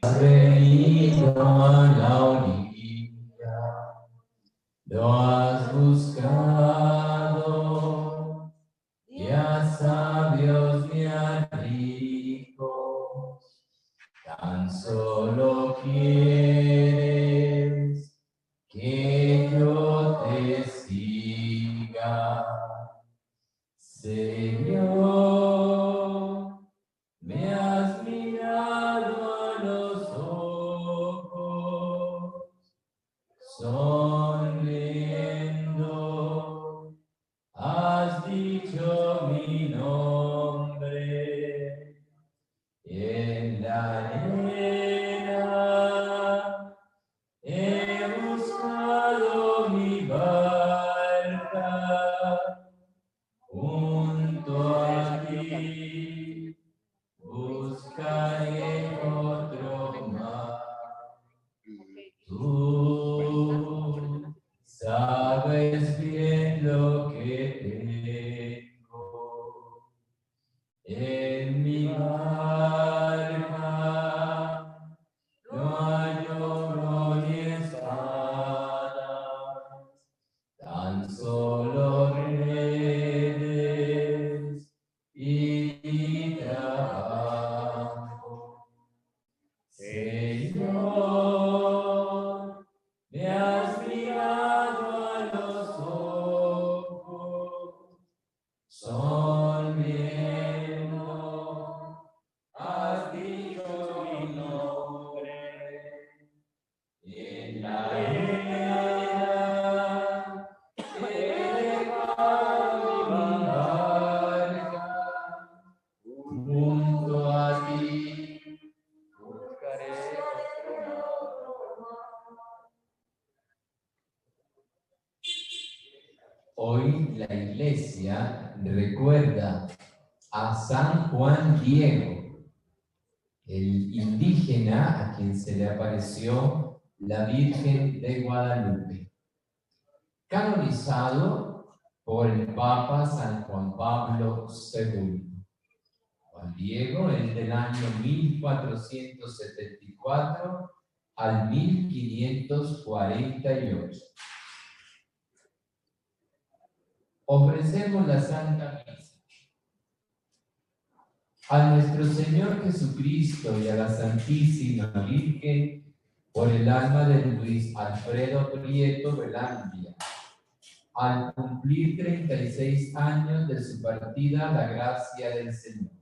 Has venido a la orilla, lo has buscado, y a sabios y a ricos, tan solo quieres que yo te siga, Señor. Me has mirado a los ojos, sonriendo, has dicho mi nombre, y en la arena he buscado mi barca junto a ti. Buscaré otro mar. Tú sabes bien lo que tengo en mi barca. No hay oro ni espadas, tan solo redes y trabajo. Señor, me has mirado a los ojos, sonriendo, has dicho mi nombre, en la arena he dejado mi barca, junto a ti buscaré otro mar. Hoy la iglesia recuerda a San Juan Diego, el indígena a quien se le apareció la Virgen de Guadalupe, canonizado por el Papa San Juan Pablo II. Juan Diego es del año 1474 al 1548. Ofrecemos la Santa Misa a nuestro Señor Jesucristo y a la Santísima Virgen por el alma de Luis Alfredo Prieto Velandia, al cumplir 36 años de su partida a la gracia del Señor.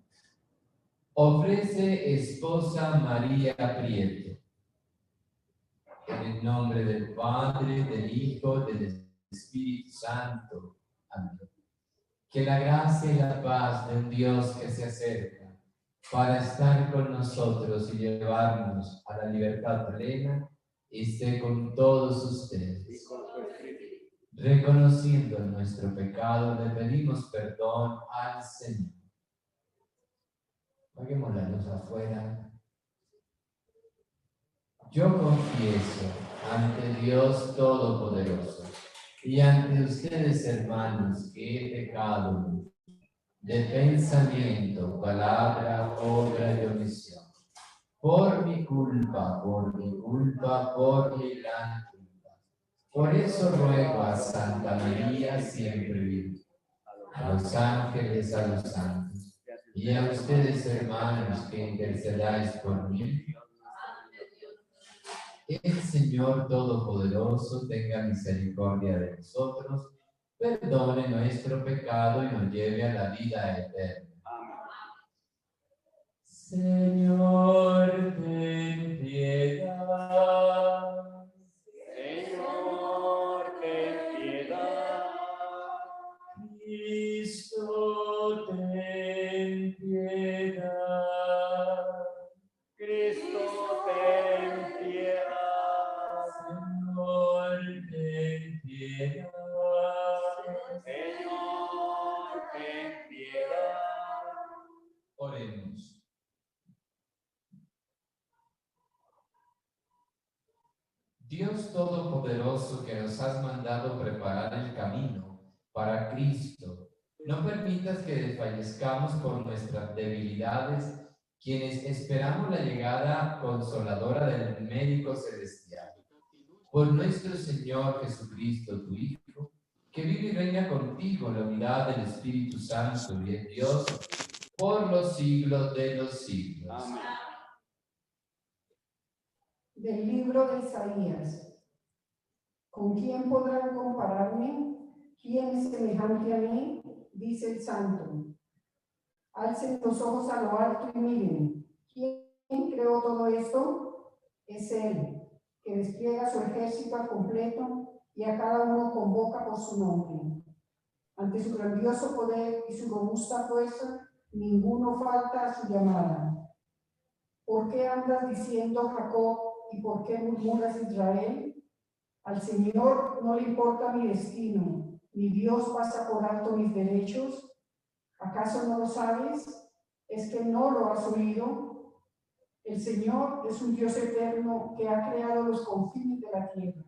Ofrece esposa María Prieto. En el nombre del Padre, del Hijo, del Espíritu Santo. Amén. Que la gracia y la paz de un Dios que se acerca para estar con nosotros y llevarnos a la libertad plena esté con todos ustedes. Reconociendo nuestro pecado, le pedimos perdón al Señor. Apaguemos la luz afuera. Yo confieso ante Dios Todopoderoso y ante ustedes, hermanos, que he pecado de pensamiento, palabra, obra y omisión. Por mi culpa, por mi culpa, por mi gran culpa. Por eso ruego a Santa María, siempre Virgen, a los ángeles, a los santos, y a ustedes, hermanos, que intercedáis por mí. El Señor Todopoderoso tenga misericordia de nosotros, perdone nuestro pecado y nos lleve a la vida eterna. Señor, ten piedad. Señor, ten piedad. Cristo, ten piedad. Cristo, ten piedad. Señor, ten piedad. Señor, ten piedad. Oremos. Dios Todopoderoso, que nos has mandado preparar el camino para Cristo, no permitas que desfallezcamos por nuestras debilidades quienes esperamos la llegada consoladora del médico celestial. Por nuestro Señor Jesucristo, tu Hijo, que vive y reina contigo en la unidad del Espíritu Santo y de Dios, por los siglos de los siglos. Amén. Del libro de Isaías. ¿Con quién podrán compararme? ¿Quién es semejante a mí? Dice el Santo. Alcen los ojos a lo alto y miren. ¿Quién creó todo esto? Es Él, que despliega su ejército al completo y a cada uno convoca por su nombre. Ante su grandioso poder y su robusta fuerza, ninguno falta a su llamada. ¿Por qué andas diciendo, Jacob, y por qué murmuras, Israel? Al Señor no le importa mi destino, ni Dios pasa por alto mis derechos. ¿Acaso no lo sabes? ¿Es que no lo has oído? El Señor es un Dios eterno que ha creado los confines de la tierra.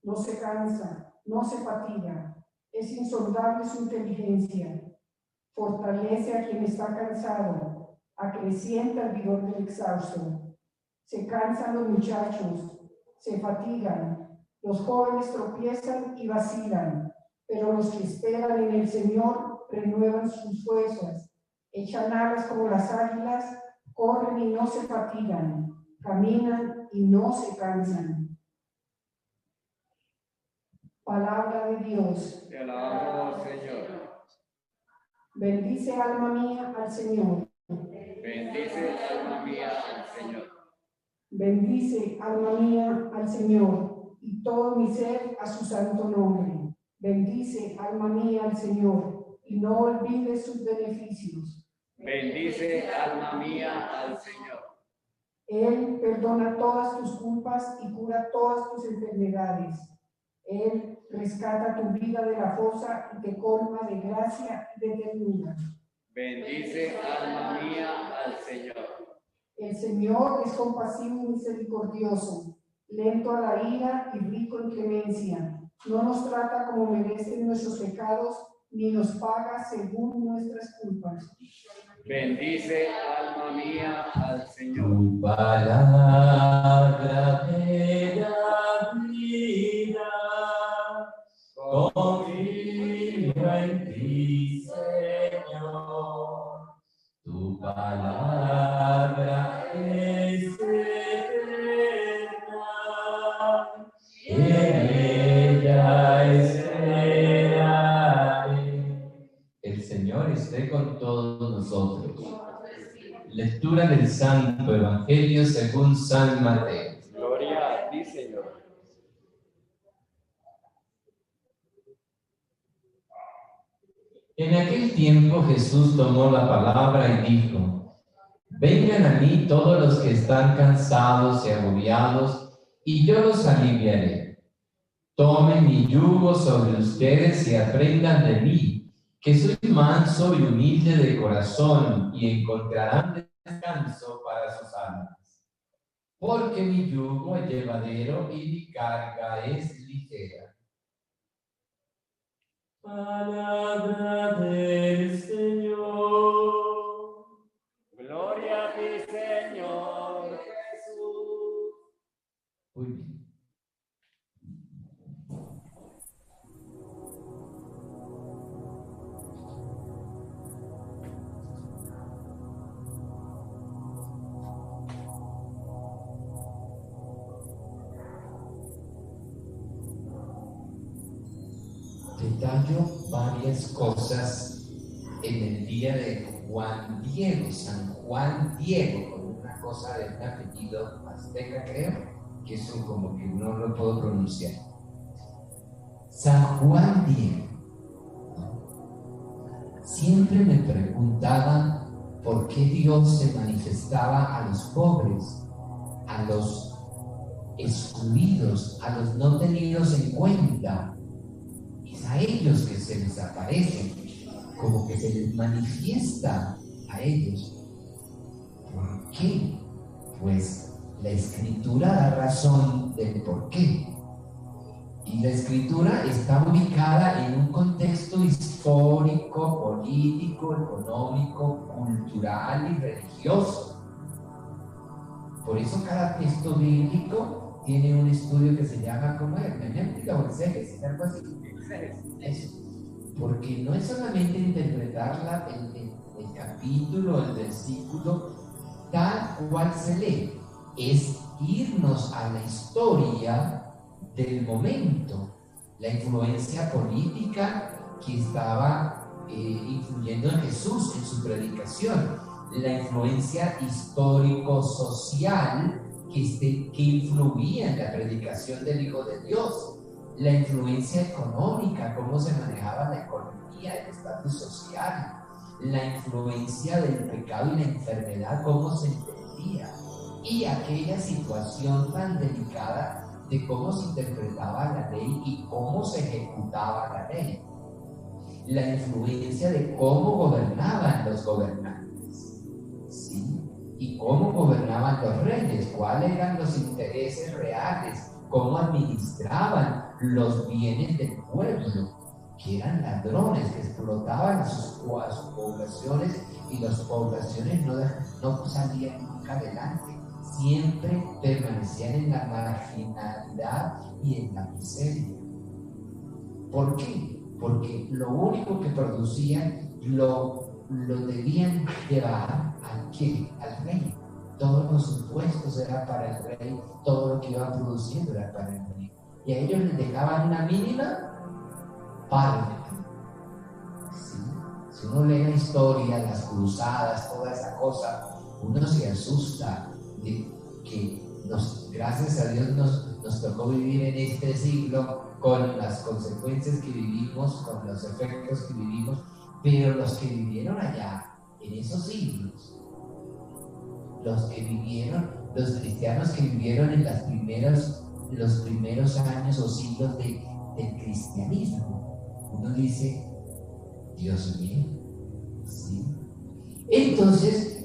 No se cansa, no se fatiga, es insondable su inteligencia. Fortalece a quien está cansado, acrecienta el vigor del exhausto. Se cansan los muchachos, se fatigan, los jóvenes tropiezan y vacilan, pero los que esperan en el Señor renuevan sus fuerzas, echan alas como las águilas, corren y no se fatigan, caminan y no se cansan. Palabra de Dios. Te alabamos, Señor. Bendice, alma mía, al Señor. Bendice, alma mía, al Señor. Bendice, alma mía, al Señor, y todo mi ser a su santo nombre. Bendice, alma mía, al Señor, y no olvides sus beneficios. Bendice, alma mía, al Señor. Él perdona todas tus culpas y cura todas tus enfermedades. Él rescata tu vida de la fosa y te colma de gracia y de ternura. Bendice, alma mía, al Señor. El Señor es compasivo y misericordioso, lento a la ira y rico en clemencia. No nos trata como merecen nuestros pecados, ni nos paga según nuestras culpas. Bendice, alma mía, al Señor. Tu palabra me da vida, confío en ti, Señor. Tu palabra es eterna, en ella esperaré. El Señor esté con todos nosotros. Lectura del Santo Evangelio según San Mateo. Gloria a ti, Señor. En aquel tiempo Jesús tomó la palabra y dijo: Vengan a mí todos los que están cansados y agobiados, y yo los aliviaré. Tomen mi yugo sobre ustedes y aprendan de mí, que soy manso y humilde de corazón, y encontrarán descanso para sus almas. Porque mi yugo es llevadero y mi carga es ligera. Palabra del Señor. Gloria a ti, Señor Jesús. Muy bien. Detallo varias cosas en el día de Juan Diego, San Juan Diego, con una cosa de un apellido azteca, creo, que eso como que no lo puedo pronunciar. San Juan Diego. Siempre me preguntaba por qué Dios se manifestaba a los pobres, a los excluidos, a los no tenidos en cuenta. Es a ellos que se les aparece, como que se les manifiesta a ellos. ¿Por qué? Pues la Escritura da razón del por qué. Y la Escritura está ubicada en un contexto histórico, político, económico, cultural y religioso. Por eso cada texto bíblico tiene un estudio que se llama como hermenéutica o exégesis, algo así. Eso. Porque no es solamente interpretar el capítulo, el versículo, tal cual se lee, es irnos a la historia del momento, la influencia política que estaba influyendo en Jesús en su predicación, la influencia histórico-social que influía en la predicación del Hijo de Dios, la influencia económica, cómo se manejaba la economía, el estatus social, la influencia del pecado y la enfermedad, cómo se entendía, y aquella situación tan delicada de cómo se interpretaba la ley y cómo se ejecutaba la ley, la influencia de cómo gobernaban los gobernantes, ¿sí? Y cómo gobernaban los reyes, cuáles eran los intereses reales, cómo administraban los bienes del pueblo, que eran ladrones, que explotaban a sus poblaciones, y las poblaciones no salían nunca adelante, siempre permanecían en la marginalidad y en la miseria. ¿Por qué? Porque lo único que producían lo debían llevar ¿a qué? Al rey. Todos los impuestos eran para el rey, todo lo que iban produciendo era para el rey. Y a ellos les dejaban una mínima parte. ¿Sí? Si uno lee la historia, las cruzadas, toda esa cosa, uno se asusta de que gracias a Dios nos tocó vivir en este siglo con las consecuencias que vivimos, con los efectos que vivimos, pero los que vivieron allá, en esos siglos, los cristianos que vivieron en los primeros años o siglos del cristianismo, uno dice, Dios mío, ¿sí? Entonces,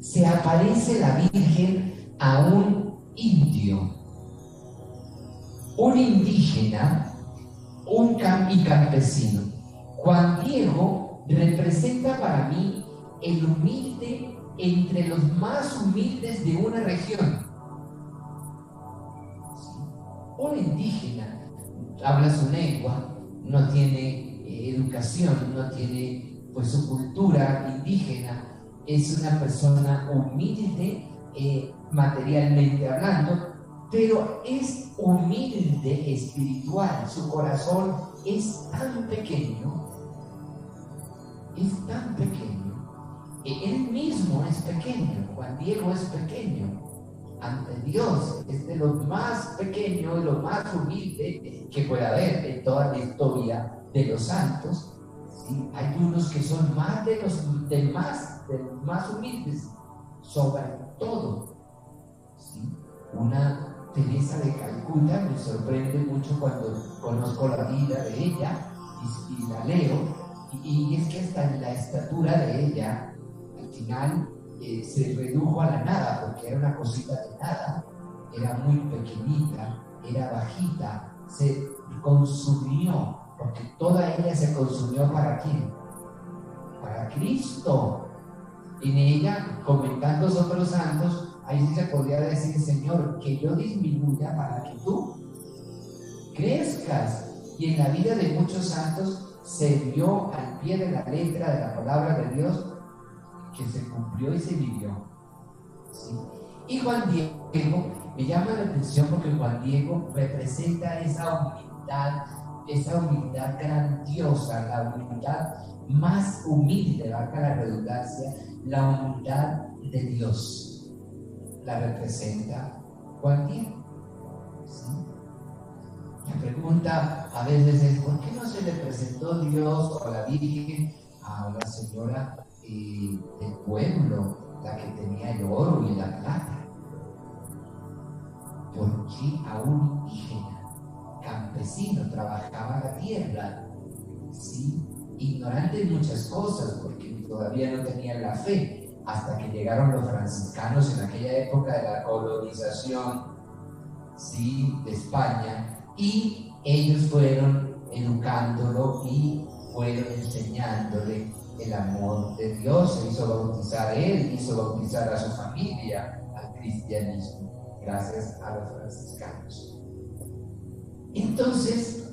se aparece la Virgen a un indio, un indígena, y campesino. Juan Diego representa para mí el humilde entre los más humildes de una región. ¿Sí? Un indígena habla su lengua, no tiene educación, no tiene pues su cultura indígena, es una persona humilde materialmente hablando, pero es humilde espiritual. Su corazón es tan pequeño, él mismo es pequeño. Juan Diego es pequeño ante Dios, es de los más pequeños y los más humildes que puede haber en toda la historia de los santos. ¿Sí? Hay unos que son más de los más humildes, sobre todo. ¿Sí? Una Teresa de Calcuta me sorprende mucho cuando conozco la vida de ella y la leo, y es que hasta en la estatura de ella, al final se redujo a la nada, porque era una cosita de nada, era muy pequeñita, era bajita, se consumió, porque toda ella se consumió ¿para quién? Para Cristo. En ella, comentando sobre los santos, ahí sí se podría decir, Señor, que yo disminuya para que tú crezcas. Y en la vida de muchos santos se vio al pie de la letra de la palabra de Dios que se cumplió y se vivió. ¿Sí? Y Juan Diego me llama la atención porque Juan Diego representa esa humildad grandiosa, la humildad más humilde, valga la redundancia, la humildad de Dios. La representa Juan Diego. ¿Sí? La pregunta a veces es, ¿por qué no se le presentó Dios o la Virgen a la señora del pueblo, la que tenía el oro y la plata? ¿Por qué a un indígena, campesino, trabajaba la tierra? ¿Sí? Ignorante de muchas cosas, porque todavía no tenían la fe, hasta que llegaron los franciscanos en aquella época de la colonización, ¿sí?, de España, y ellos fueron educándolo y fueron enseñándole el amor de Dios, se hizo bautizar a él, hizo bautizar a su familia al cristianismo, gracias a los franciscanos. Entonces,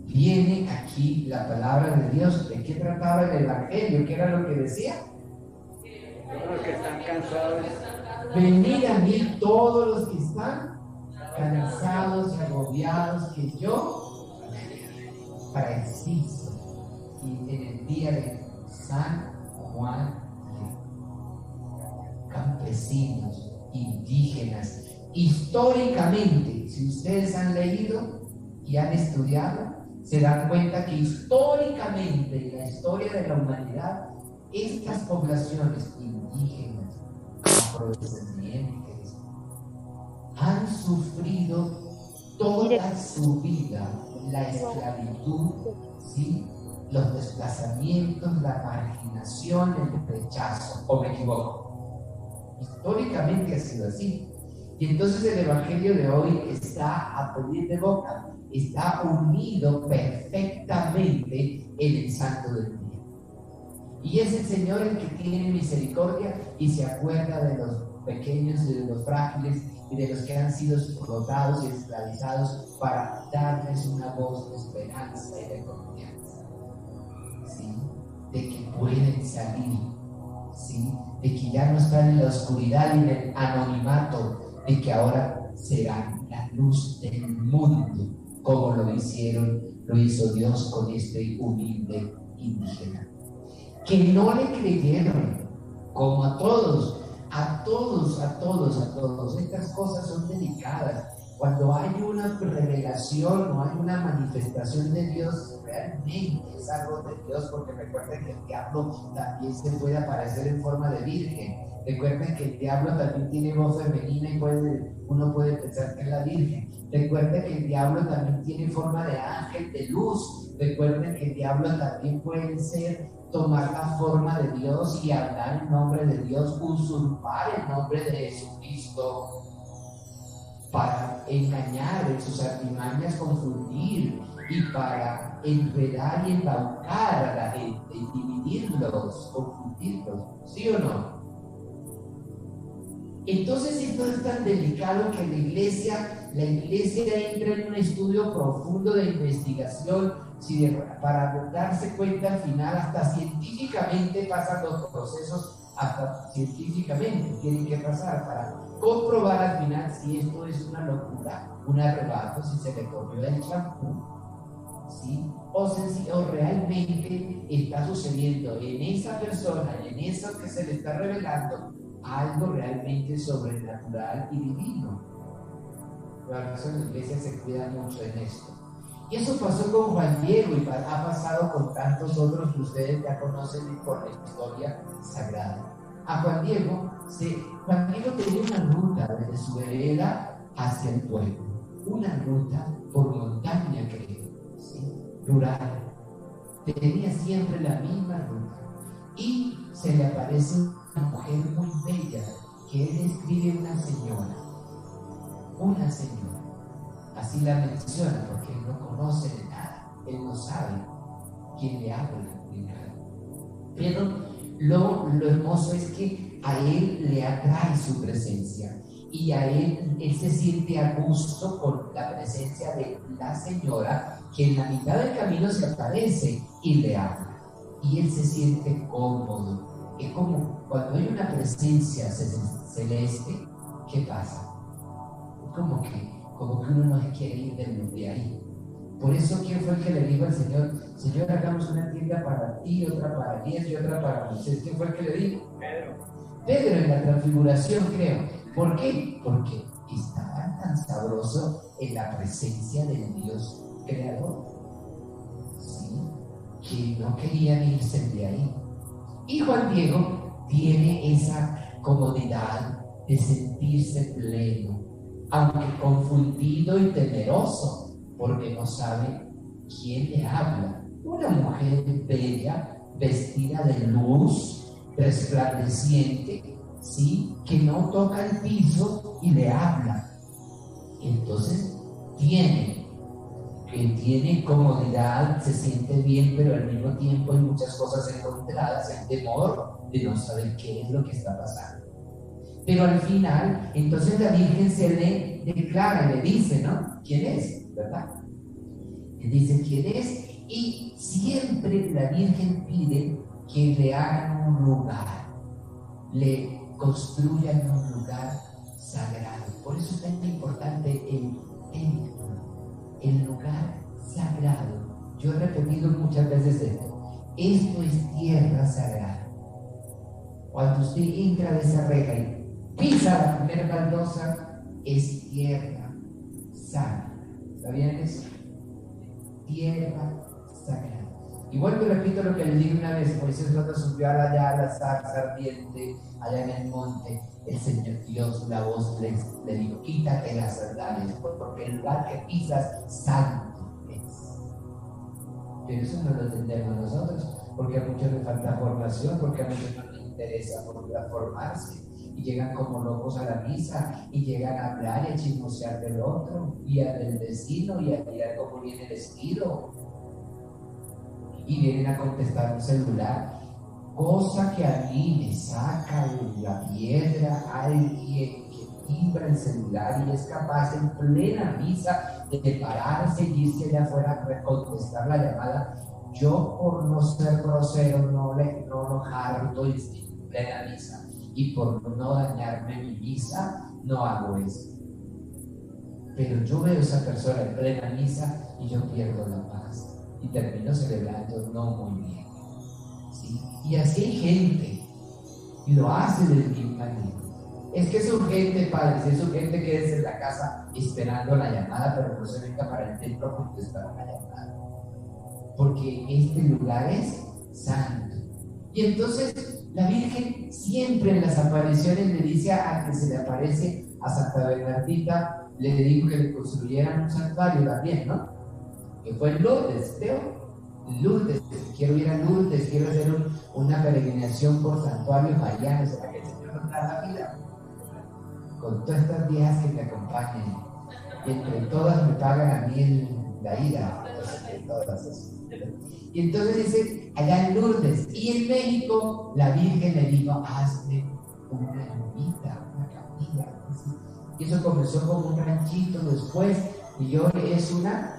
viene aquí la palabra de Dios. ¿De qué trataba el Evangelio? ¿Qué era lo que decía? Los que están cansados. Venid a mí todos los que están cansados y agobiados, que yo para Cristo. Y en el día de San Juan, campesinos, indígenas, históricamente, si ustedes han leído y han estudiado, se dan cuenta que históricamente en la historia de la humanidad, estas poblaciones indígenas, afrodescendientes, han sufrido toda su vida la esclavitud, ¿sí? Los desplazamientos, la marginación, el rechazo, ¿o me equivoco? Históricamente ha sido así. Y entonces el Evangelio de hoy está a pedir de boca, está unido perfectamente en el Santo del Día. Y es el Señor el que tiene misericordia y se acuerda de los pequeños y de los frágiles y de los que han sido explotados y esclavizados para darles una voz de esperanza y de confianza, ¿sí? De que pueden salir, ¿sí? De que ya no están en la oscuridad y en el anonimato, de que ahora serán la luz del mundo, como lo hizo Dios con este humilde indígena. Que no le creyeron, como a todos. Estas cosas son delicadas. Cuando hay una revelación o hay una manifestación de Dios, realmente es algo de Dios, porque recuerden que el diablo también se puede aparecer en forma de virgen. Recuerden que el diablo también tiene voz femenina y uno puede pensar que es la virgen. Recuerden que el diablo también tiene forma de ángel de luz. Recuerden que el diablo también puede tomar la forma de Dios y hablar en nombre de Dios, usurpar el nombre de Jesucristo para engañar, en sus artimañas confundir y para enredar y embaucar a la gente, dividirlos, confundirlos, ¿sí o no? Entonces esto es tan delicado que la iglesia entra en un estudio profundo de investigación, para darse cuenta al final, hasta científicamente pasan los procesos, hasta científicamente tienen que pasar para comprobar al final si esto es una locura, un arrebato, si se le comió el champú, ¿sí? O realmente está sucediendo en esa persona y en eso que se le está revelando algo realmente sobrenatural y divino. Por eso la iglesia se cuida mucho en esto. Y eso pasó con Juan Diego y ha pasado con tantos otros que ustedes ya conocen por la historia sagrada. A Juan Diego tenía una ruta desde su vereda hacia el pueblo, una ruta por montaña, creo, ¿sí? Rural. Tenía siempre la misma ruta y se le aparece una mujer muy bella que él describe una señora, así la menciona porque él no conoce de nada, él no sabe quién le habla ni nada, pero lo hermoso es que a él le atrae su presencia y a él se siente a gusto con la presencia de la señora que en la mitad del camino se aparece y le habla y él se siente cómodo. Es como cuando hay una presencia celeste, ¿qué pasa? Como que uno no quiere ir de ahí. Por eso, ¿quién fue el que le dijo al Señor? Señor, hagamos una tienda para ti, otra para Elías y otra para Moisés? ¿Quién fue el que le dijo? Pedro en la transfiguración, creo. ¿Por qué? Porque estaban tan sabrosos en la presencia del Dios creador, ¿sí? Que no querían irse de ahí. Y Juan Diego tiene esa comodidad de sentirse pleno, aunque confundido y temeroso, porque no sabe quién le habla. Una mujer bella, vestida de luz, resplandeciente, ¿sí? Que no toca el piso y le habla. Entonces tiene que tiene comodidad, se siente bien, pero al mismo tiempo hay muchas cosas encontradas, el temor de no saber qué es lo que está pasando. Pero al final, entonces la Virgen se le declara, le dice, ¿no? ¿Quién es? ¿Verdad? Le dice quién es, y siempre la Virgen pide que le hagan un lugar, le construyan un lugar sagrado. Por eso es tan importante el templo, el lugar sagrado. Yo he repetido muchas veces esto. Esto es tierra sagrada. Cuando usted entra de esa reja y pisa la primera baldosa, es tierra sagrada. ¿Sabían eso? Tierra sagrada. Igual que repito lo que le dije una vez, Moisés cuando subió allá a la zarza ardiente, allá en el monte, el Señor Dios, la voz le dijo, quítate las sandalias, porque el lugar que pisas, santo es. Pero eso no lo entendemos nosotros, porque a muchos les falta formación, porque a muchos no les interesa formarse, y llegan como locos a la misa, y llegan a hablar y a chismosear del otro, y del vecino, y a mirar cómo viene vestido, y vienen a contestar un celular, cosa que a mí me saca la piedra alguien que timbra el celular y es capaz en plena misa de pararse y irse allá afuera a contestar la llamada. Yo, por no ser grosero, no lo harto y estoy en plena misa, y por no dañarme mi misa, no hago eso. Pero yo veo a esa persona en plena misa y yo pierdo la paz y termino celebrando no muy bien. ¿Sí? Y así hay gente y lo hace del mismo manera. Es que es urgente, padre, si es urgente, quédese en la casa esperando la llamada, pero no se venga para el templo a contestar la llamada, porque este lugar es santo. Y entonces la Virgen siempre en las apariciones le dice a que se le aparece a Santa Bernardita, le dijo que le construyeran un santuario también, ¿no? Que fue en Lourdes, Lourdes, quiero ir a Lourdes, quiero hacer una peregrinación por santuarios marianos para que el Señor nos da la vida. Con todas estas viejas que me acompañen, y entre todas me pagan a mí la ida, entre todas esas. Y entonces dice, allá en Lourdes, y en México, la Virgen le dijo, hazme una ermita, una capilla. Y eso comenzó como un ranchito después, y hoy es una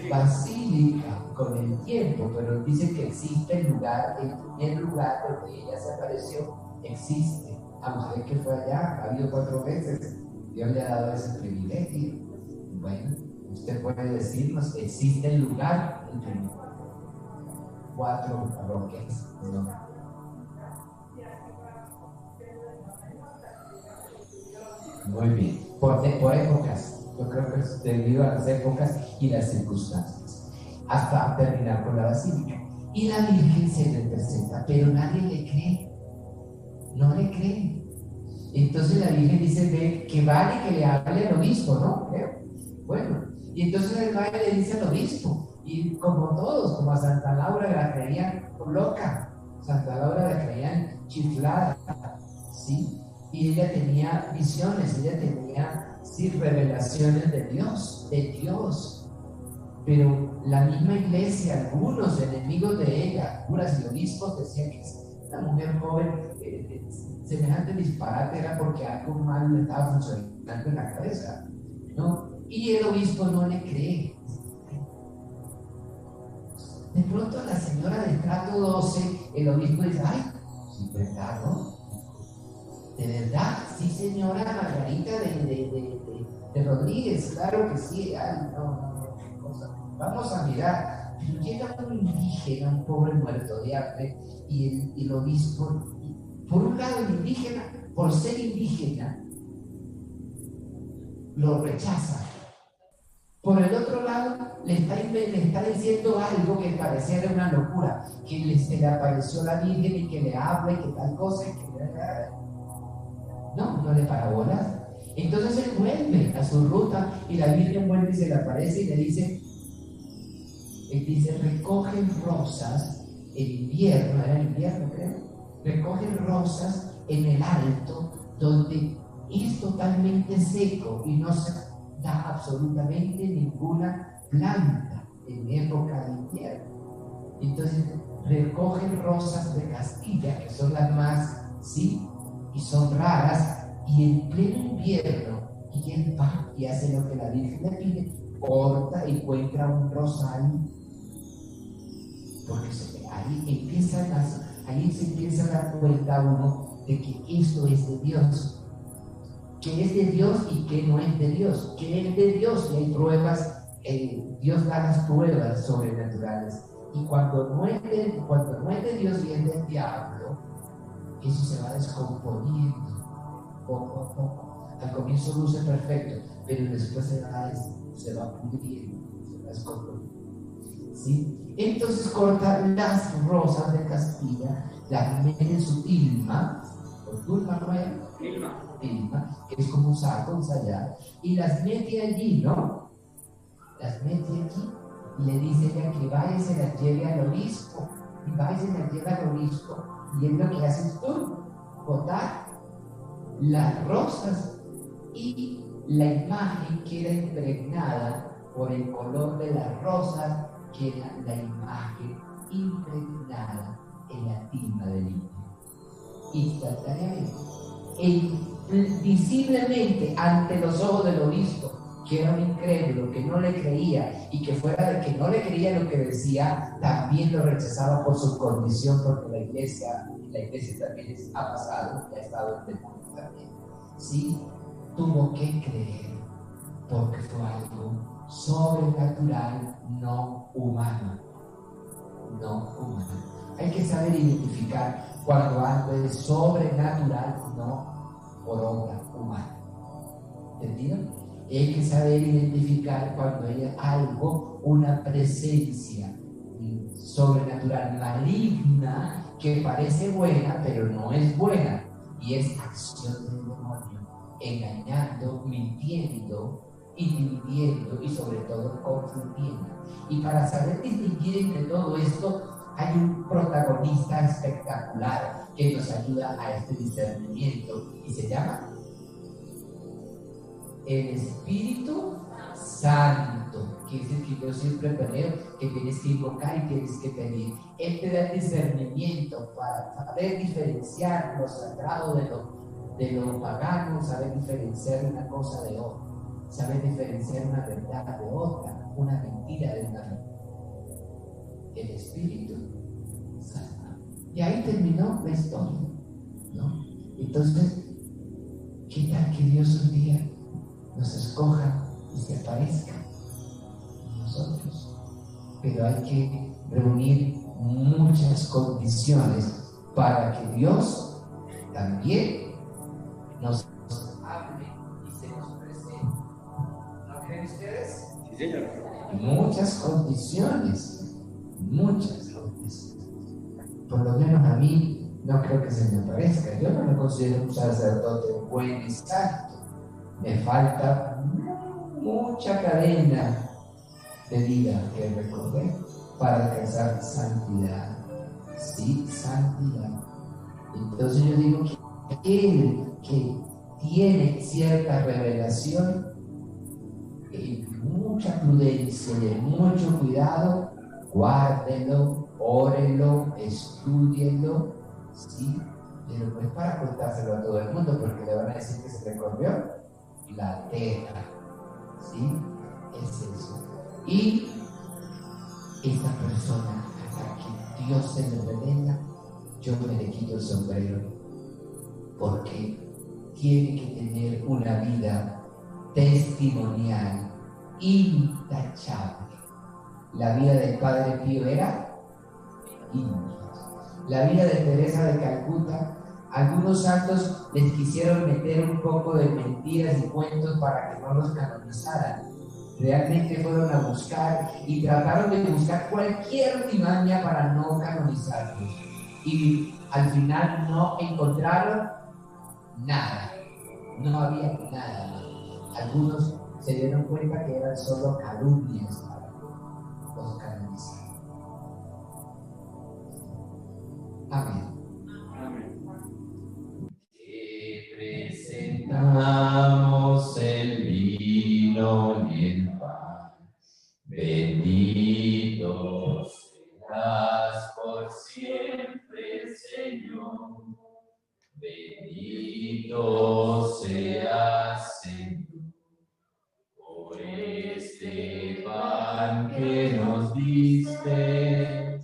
basílica con el tiempo, pero dice que existe el lugar, el primer lugar donde ella se apareció, existe. A usted que fue allá, ha ido 4 veces, Dios le ha dado ese privilegio. Bueno, usted puede decirnos, existe el lugar, el primer 4 parroquias, ¿no? Muy bien, por épocas. Yo creo que es debido a las épocas y las circunstancias, hasta terminar con la basílica. Y la Virgen se le presenta, pero nadie le cree, no le cree. Entonces la Virgen dice que vale que le hable al obispo, ¿no? Creo. Bueno, y entonces el va y le dice al obispo, y como todos, como a Santa Laura la creían loca, Santa Laura la creían chiflada, ¿sí? Y ella tenía visiones, ella tenía revelaciones de Dios, pero la misma iglesia, algunos enemigos de ella, curas y obispos, decían que esta mujer joven, semejante disparate era porque algo mal le estaba funcionando en la cabeza, ¿no? Y el obispo no le cree. De pronto la señora del trato 12, el obispo dice, ay, sí, ¿verdad, no? De verdad, sí, señora Margarita de Rodríguez, claro que sí. Ay, no, vamos a mirar. Pero llega un indígena, un pobre muerto de hambre, y el obispo, por un lado el indígena, por ser indígena, lo rechaza. Por el otro lado, le está diciendo algo que parecía una locura, que se le apareció la Virgen y que le habla y que tal cosa, y que no le para bolas. Entonces él vuelve a su ruta y la Virgen vuelve y se le aparece y le dice, recogen rosas en invierno, era invierno creo, recogen rosas en el alto donde es totalmente seco y no se da absolutamente ninguna planta en época de invierno. Entonces recogen rosas de Castilla, que son las más, ¿sí? Y son raras, y en pleno invierno, y él va y hace lo que la Virgen le pide, corta y encuentra un rosal, porque ahí se empieza a dar cuenta uno de que esto es de Dios, que es de Dios y que no es de Dios, que es de Dios, y hay pruebas, Dios da las pruebas sobrenaturales, y cuando no es de Dios y es del diablo, eso se va descomponiendo poco a poco. Al comienzo luce perfecto, pero después se va pudriendo, se va descomponiendo, ¿sí? Entonces corta las rosas de Castilla, las mete en su tilma, tilma, que es como un saco, ensayar, y las mete allí, ¿no? Las mete allí y le dice ella que vaya y se las lleve al obispo, y vaya y se las lleve al obispo, y es lo que haces tú, botar las rosas, y la imagen queda impregnada por el color de las rosas, queda la imagen impregnada en la tilma del libro, instantáneamente, visiblemente ante los ojos del obispo, que era un incrédulo, que no le creía, y que fuera de que no le creía lo que decía, también lo rechazaba por su condición, porque la iglesia también ha pasado, ha estado en el mundo también, ¿sí? Tuvo que creer, porque fue algo sobrenatural, no humano. Hay que saber identificar cuando algo es sobrenatural, no por obra humana. ¿Entendido? Hay que saber identificar cuando hay algo, una presencia sobrenatural maligna que parece buena, pero no es buena, y es acción del demonio, engañando, mintiendo y dividiendo, y sobre todo confundiendo. Y para saber distinguir entre todo esto, hay un protagonista espectacular que nos ayuda a este discernimiento, y se llama el Espíritu Santo, que es el que yo siempre peleo, que tienes que invocar y tienes que pedir. Él te da el discernimiento para saber diferenciar lo sagrado de lo pagano, saber diferenciar una cosa de otra, saber diferenciar una verdad de otra, una mentira de una verdad. El Espíritu Santo. Y ahí terminó la historia, ¿no? Entonces, ¿qué tal que Dios un día nos escoja y se aparezca a nosotros? Pero hay que reunir muchas condiciones para que Dios también nos hable y se nos presente. ¿No creen ustedes? Sí, señor. Muchas condiciones. Por lo menos a mí no creo que se me aparezca. Yo no me considero un sacerdote buen y santo. Me falta mucha cadena de vida que recorrer para alcanzar santidad. Sí, santidad. Entonces yo digo que aquel que tiene cierta revelación, mucha prudencia y mucho cuidado, guárdenlo, órenlo, estudienlo, ¿sí? Pero no es para contárselo a todo el mundo, porque le van a decir que se le corrió la teta, ¿sí? Es eso. Y esta persona, hasta que Dios se me revela, yo me le quito el sombrero, porque tiene que tener una vida testimonial, intachable. La vida del Padre Pío era intachable. La vida de Teresa de Calcuta, algunos santos les quisieron meter un poco de mentiras y cuentos para que no los canonizaran. Realmente fueron a buscar y trataron de buscar cualquier artimaña para no canonizarlos. Y al final no encontraron nada. No había nada. Algunos se dieron cuenta que eran solo calumnias para los canonizar. Amén. Te presentamos el vino y el pan. Bendito seas, Señor, por este pan que nos diste,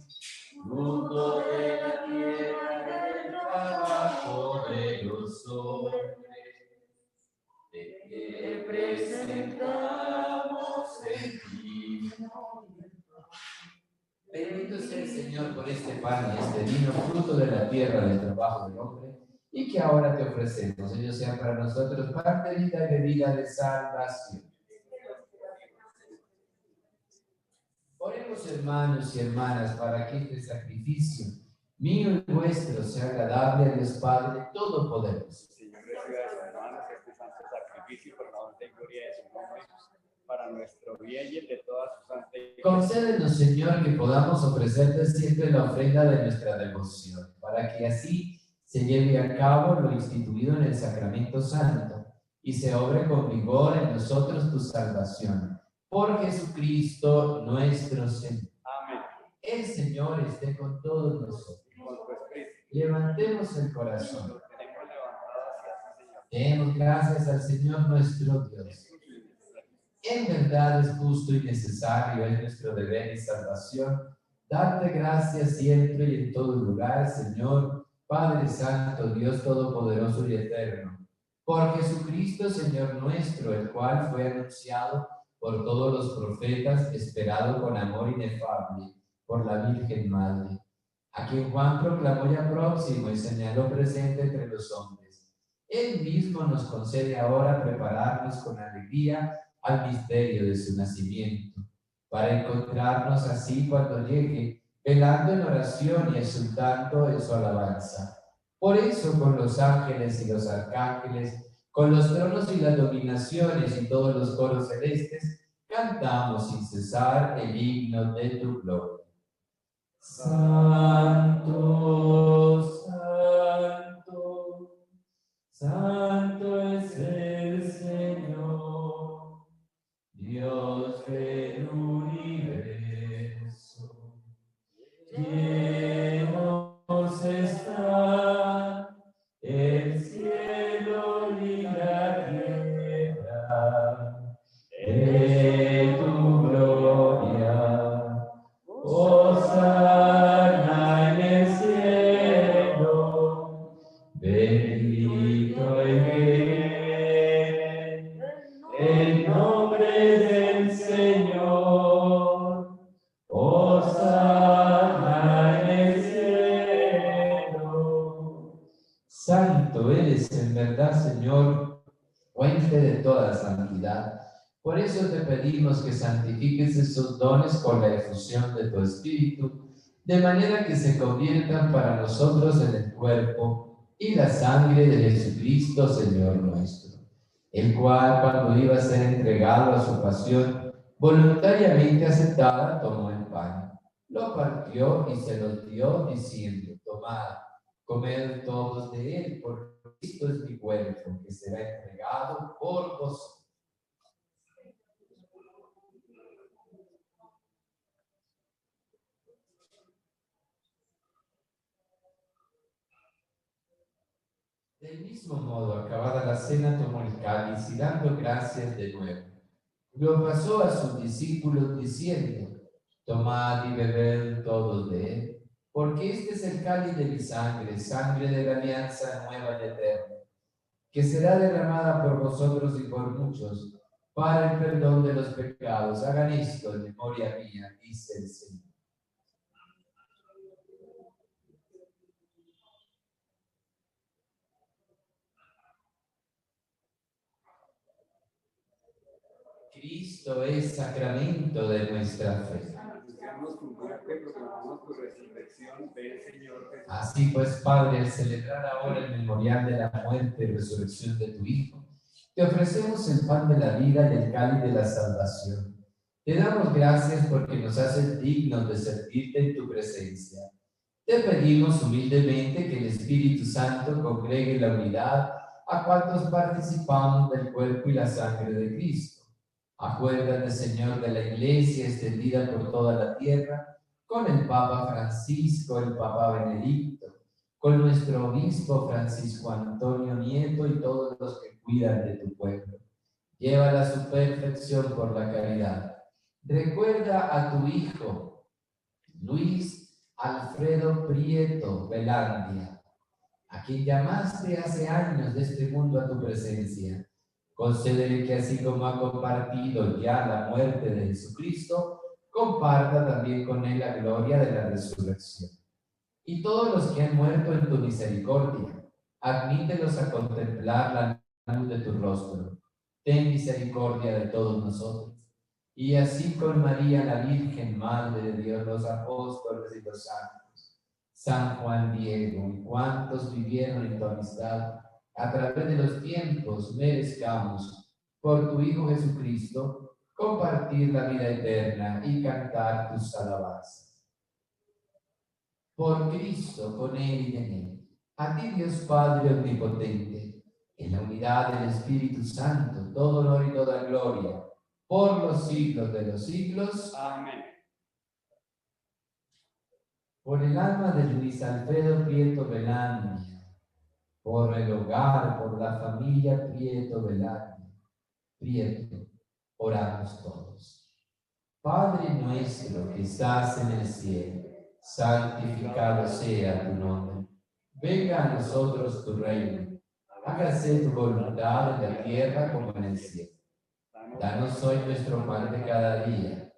fruto de la tierra y del trabajo de los hombres, te presentamos en ti. Bendito sea el Señor por este pan y este vino, fruto de la tierra del trabajo del hombre, y que ahora te ofrecemos. Ellos sean para nosotros pan de vida y bebida de salvación. Oremos, hermanos y hermanas, para que este sacrificio mío y vuestro sea agradable a Dios Padre Todopoderoso. Señor, reciba de sus manos este santo sacrificio por la honra y gloria de su nombre, para nuestro bien y el de toda su santa iglesia. Concédenos, Señor, que podamos ofrecerte siempre la ofrenda de nuestra devoción, para que así se lleve a cabo lo instituido en el Sacramento Santo y se obre con vigor en nosotros tu salvación. Por Jesucristo nuestro Señor. Amén. El Señor esté con todos nosotros. Con tu espíritu. Levantemos el corazón. Lo tenemos levantado hacia ti, Señor. Demos gracias al Señor nuestro Dios. En verdad es justo y necesario, es nuestro deber y salvación, darte gracias siempre y en todo lugar, Señor, Padre Santo, Dios Todopoderoso y Eterno, por Jesucristo, Señor nuestro, el cual fue anunciado por todos los profetas, esperado con amor inefable por la Virgen Madre, a quien Juan proclamó ya próximo y señaló presente entre los hombres. Él mismo nos concede ahora prepararnos con alegría al misterio de su nacimiento, para encontrarnos así cuando llegue, velando en oración y exultando en su alabanza. Por eso, con los ángeles y los arcángeles, con los tronos y las dominaciones y todos los coros celestes, cantamos sin cesar el himno de tu gloria. Santo, santo, santo es el Señor, Dios del universo. Llenos está el cielo y la tierra de tu gloria. Hosana en el cielo, bendito el nombre del Señor. Hosana en el cielo. Santo eres en verdad, Señor, fuente de toda santidad. Por eso te pedimos que santifiques esos dones con la efusión de tu Espíritu, de manera que se conviertan para nosotros en el cuerpo y la sangre de Jesucristo, Señor nuestro, el cual, cuando iba a ser entregado a su pasión, voluntariamente aceptada, tomó el pan, lo partió y se lo dio, diciendo: tomad, comed todos de él, porque esto es mi cuerpo, que será entregado por vosotros. Del mismo modo, acabada la cena, tomó el cáliz y dando gracias de nuevo, lo pasó a sus discípulos diciendo: tomad y bebed todos de él, porque este es el cáliz de mi sangre, sangre de la alianza nueva y eterna, que será derramada por vosotros y por muchos para el perdón de los pecados. Hagan esto en memoria mía, dice el Señor. Cristo es sacramento de nuestra fe. Anunciamos tu muerte, proclamamos tu resurrección. Ven, Señor Jesús. Así pues, Padre, al celebrar ahora el memorial de la muerte y resurrección de tu Hijo, te ofrecemos el pan de la vida y el cáliz de la salvación. Te damos gracias porque nos haces dignos de servirte en tu presencia. Te pedimos humildemente que el Espíritu Santo congregue la unidad a cuantos participamos del cuerpo y la sangre de Cristo. Acuérdate, Señor, de la Iglesia extendida por toda la tierra, con el Papa Francisco, el Papa Benedicto, con nuestro obispo Francisco Antonio Nieto y todos los que cuidan de tu pueblo. Llévala a su perfección por la caridad. Recuerda a tu hijo, Luis Alfredo Prieto Velandia, a quien llamaste hace años de este mundo a tu presencia. Concédele que así como ha compartido ya la muerte de Jesucristo, comparta también con él la gloria de la resurrección. Y todos los que han muerto en tu misericordia, admítelos a contemplar la luz de tu rostro. Ten misericordia de todos nosotros. Y así con María, la Virgen, Madre de Dios, los apóstoles y los santos, San Juan Diego y cuantos vivieron en tu amistad, a través de los tiempos merezcamos, por tu Hijo Jesucristo, compartir la vida eterna y cantar tus alabanzas. Por Cristo, con Él y en Él, a ti Dios Padre Omnipotente, en la unidad del Espíritu Santo, todo honor y toda gloria, por los siglos de los siglos. Amén. Por el alma de Luis Alfredo Prieto Velandia, por el hogar, por la familia Prieto Velandia, Prieto, oramos todos. Padre nuestro que estás en el cielo, santificado sea tu nombre. Venga a nosotros tu reino. Hágase tu voluntad en la tierra como en el cielo. Danos hoy nuestro pan de cada día.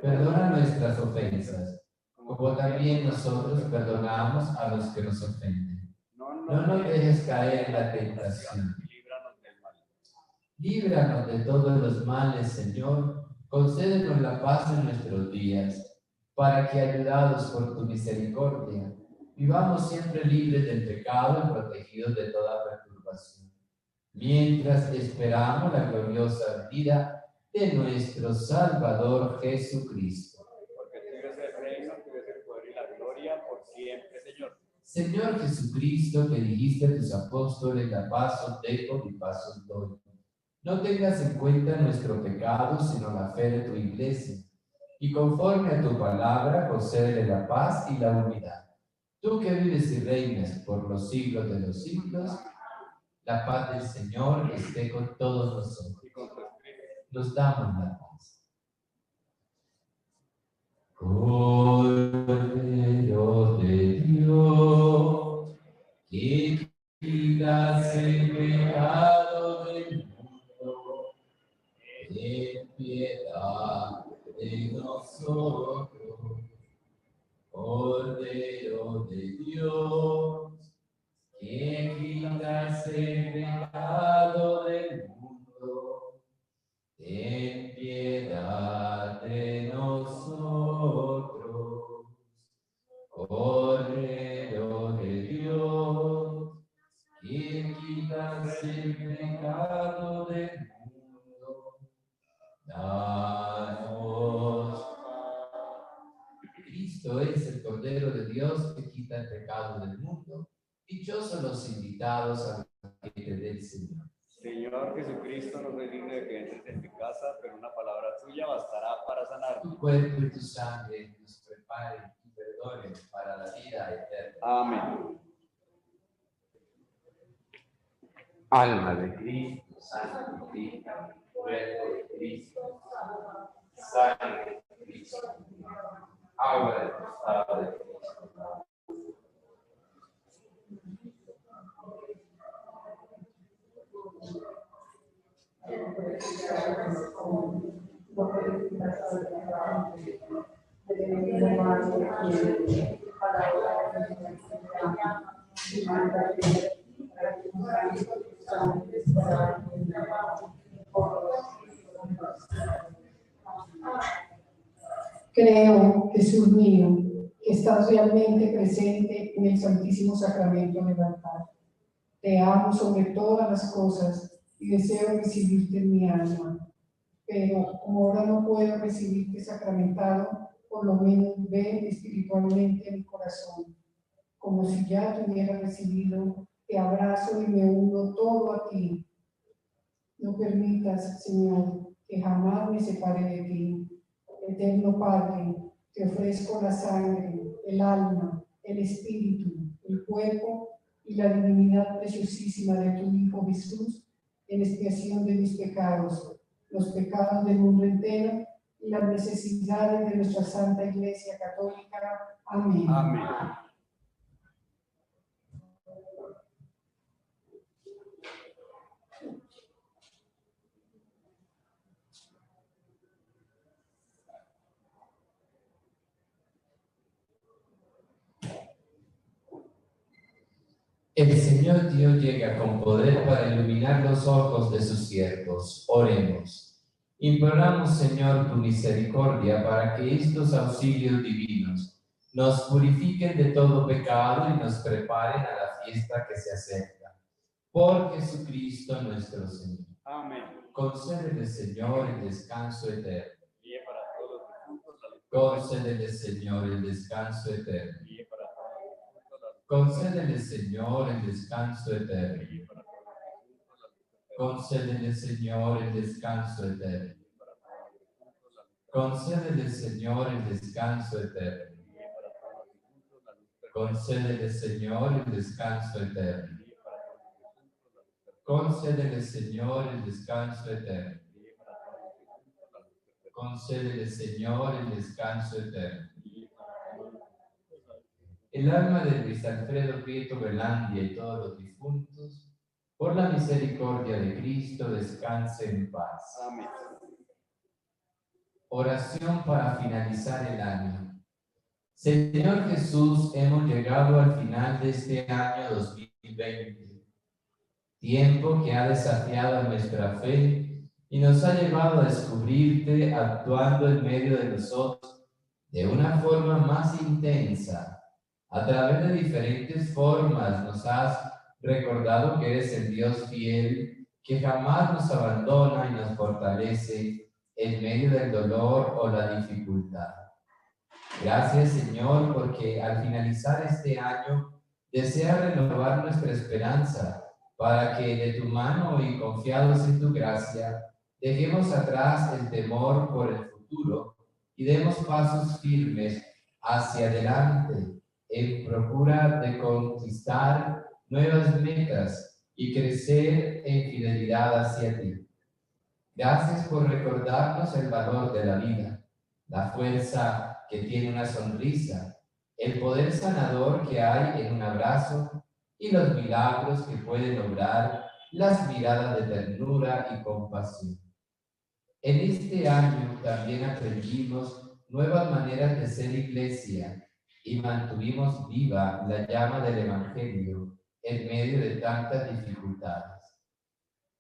Perdona nuestras ofensas, como también nosotros perdonamos a los que nos ofenden. No nos dejes caer en la tentación. Líbranos de todos los males, Señor. Concédenos la paz en nuestros días, para que, ayudados por tu misericordia, vivamos siempre libres del pecado y protegidos de toda perturbación, mientras esperamos la gloriosa vida de nuestro Salvador Jesucristo. Porque tuyo es el reino, tuyo es el poder y la gloria por siempre, Señor. Señor Jesucristo, que dijiste a tus apóstoles, la paz os dejo, mi paz os doy. No tengas en cuenta nuestro pecado, sino la fe de tu iglesia. Y conforme a tu palabra, concédele la paz y la unidad. Tú que vives y reinas por los siglos de los siglos, la paz del Señor esté con todos nosotros. Nos damos la paz. Cordero de Dios, que quitas el pecado del mundo, ten piedad de nosotros. Cordero de Dios, que quitas el pecado del mundo, ten piedad de nosotros. Cordero de Dios, que quitas el pecado del mundo, danos. Cristo es el Cordero de Dios que quita el pecado del mundo. Dichosos los invitados al banquete del Señor. Señor Jesucristo, no soy digno de que entres en mi casa, pero una palabra tuya bastará para sanarme. Tu cuerpo y tu sangre nos preparen y perdonen para la vida eterna. Amén. Alma de Cristo, santifica, cuerpo de Cristo, sangre de Cristo, agua del costado de Cristo. Creo, Jesús mío, que estás realmente presente en el Santísimo Sacramento del altar. Te amo sobre todas las cosas y deseo recibirte en mi alma. Pero como ahora no puedo recibirte sacramentado, por lo menos ven espiritualmente en mi corazón. Como si ya te hubiera recibido, te abrazo y me uno todo a ti. No permitas, Señor, que jamás me separe de ti. Eterno Padre, te ofrezco la sangre, el alma, el espíritu, el cuerpo y la divinidad preciosísima de tu Hijo Jesús, en expiación de mis pecados, los pecados del mundo entero y las necesidades de nuestra Santa Iglesia Católica. Amén. Amén. El Señor Dios llega con poder para iluminar los ojos de sus siervos. Oremos. Imploramos, Señor, tu misericordia para que estos auxilios divinos nos purifiquen de todo pecado y nos preparen a la fiesta que se acerca. Por Jesucristo nuestro Señor. Amén. Concédele, Señor, el descanso eterno. Guíe para todos los difuntos la luz. Concédele, Señor, el descanso eterno. Guíe para todos los difuntos la luz. Concédele, Señor, el descanso eterno. Guíe para todos los difuntos la luz. Concédele, Señor, el descanso eterno. Concédele, Señor, el descanso eterno. Concédele, Señor, el descanso eterno. Concédele, Señor, el descanso eterno. Concédele, Señor, el descanso eterno. El alma de Luis Alfredo Prieto Velandia y todos los difuntos, por la misericordia de Cristo, descanse en paz. Amén. Oración para finalizar el año. Señor Jesús, hemos llegado al final de este año 2020, tiempo que ha desafiado nuestra fe y nos ha llevado a descubrirte actuando en medio de nosotros de una forma más intensa. A través de diferentes formas nos has recordado que eres el Dios fiel, que jamás nos abandona y nos fortalece en medio del dolor o la dificultad. Gracias, Señor, porque al finalizar este año deseas renovar nuestra esperanza para que de tu mano y confiados en tu gracia dejemos atrás el temor por el futuro y demos pasos firmes hacia adelante en procura de conquistar nuevas metas y crecer en fidelidad hacia ti. Gracias por recordarnos el valor de la vida, la fuerza que tiene una sonrisa, el poder sanador que hay en un abrazo y los milagros que pueden lograr las miradas de ternura y compasión. En este año también aprendimos nuevas maneras de ser iglesia y mantuvimos viva la llama del Evangelio en medio de tantas dificultades.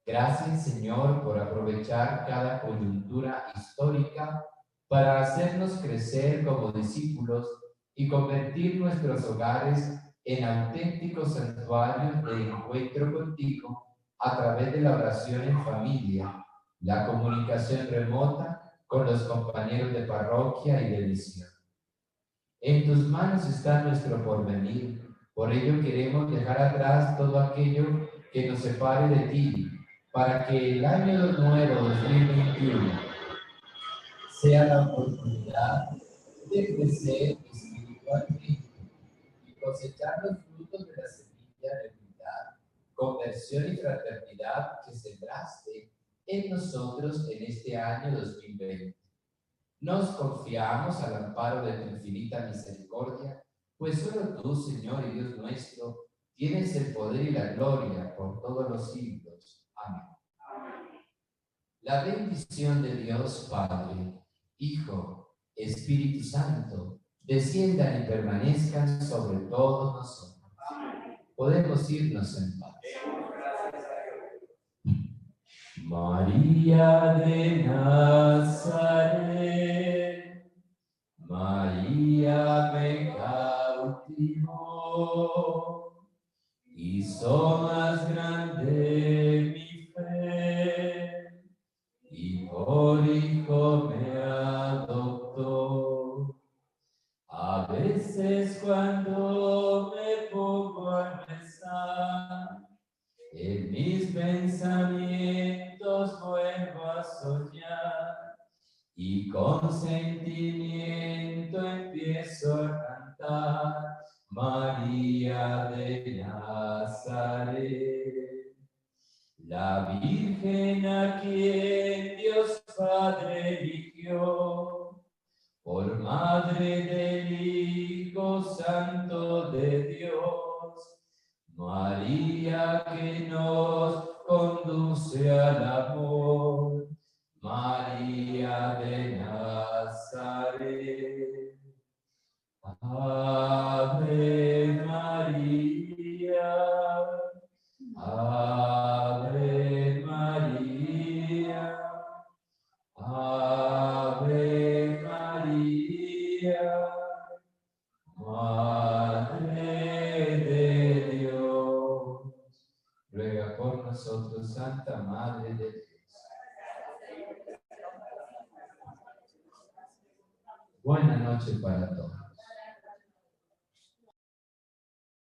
Gracias, Señor, por aprovechar cada coyuntura histórica para hacernos crecer como discípulos y convertir nuestros hogares en auténticos santuarios de encuentro contigo a través de la oración en familia, la comunicación remota con los compañeros de parroquia y de misión. En tus manos está nuestro porvenir, por ello queremos dejar atrás todo aquello que nos separe de ti, para que el año nuevo 2021 sea la oportunidad de crecer espiritualmente y cosechar los frutos de la semilla de unidad, conversión y fraternidad que sembraste en nosotros en este año 2020. Nos confiamos al amparo de tu infinita misericordia, pues solo tú, Señor y Dios nuestro, tienes el poder y la gloria por todos los siglos. Amén. La bendición de Dios Padre, Hijo, Espíritu Santo, desciendan y permanezcan sobre todos nosotros. Amén. Podemos irnos en paz. María de Nazaret, María me cautivó, hizo más grande mi fe, y por hijo me adoptó. A veces cuando me pongo a rezar, en mis pensamientos vuelvo a soñar y con sentimiento empiezo a cantar. María la Virgen a quien Dios Padre eligió, por Madre del Hijo Santo de Dios, María que nos conduce al amor, María de Nazaret. Ave María, Ave María, Ave María, Madre de Dios, ruega por nosotros, Santa Madre de Dios. Buenas noches para todos.